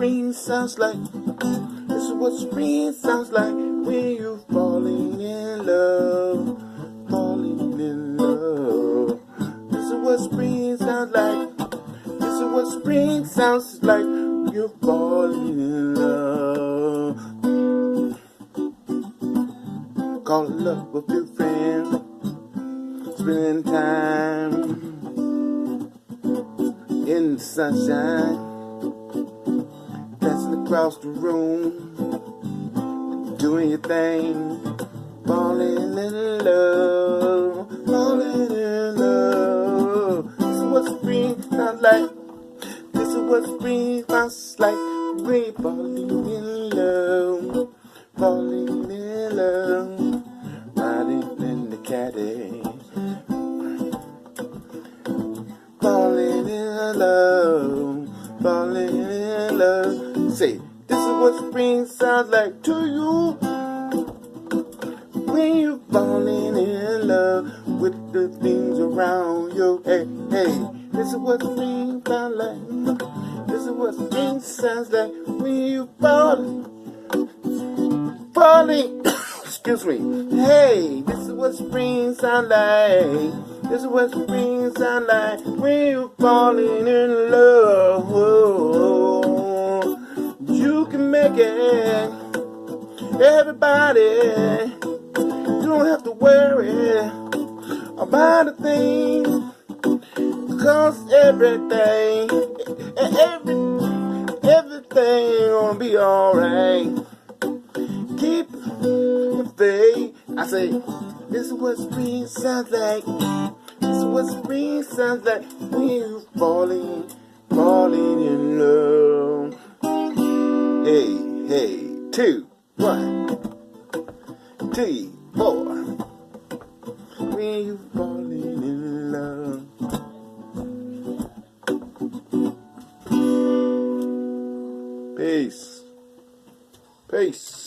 spring sounds like. This is what spring sounds like when you're falling in love. Falling in love. This is what spring sounds like. This is what spring sounds like. You're falling in love. Calling up with your friends, spending time in the sunshine, dancing across the room, doing your thing, falling in love, falling in love. This is what spring sounds like. This is what spring sounds like. We're falling in love, falling in love, riding in the caddy, falling in love, falling in love. Say, this is what spring sounds like to you when you're falling in love with the things around you. Hey, hey, this is what spring sounds like. This is what spring sounds like when you're falling. Excuse me. Hey, this is what spring sounds like. This is what spring sounds like when you're falling in love. You can make it. Everybody, you don't have to worry about a thing, 'cause everything gonna be alright. Keep the faith. I say, this is what spring sounds like. This is what spring sounds like when you're falling in love. Hey, hey, 2, 1, 3, 4. When you're falling in love. Peace. Peace.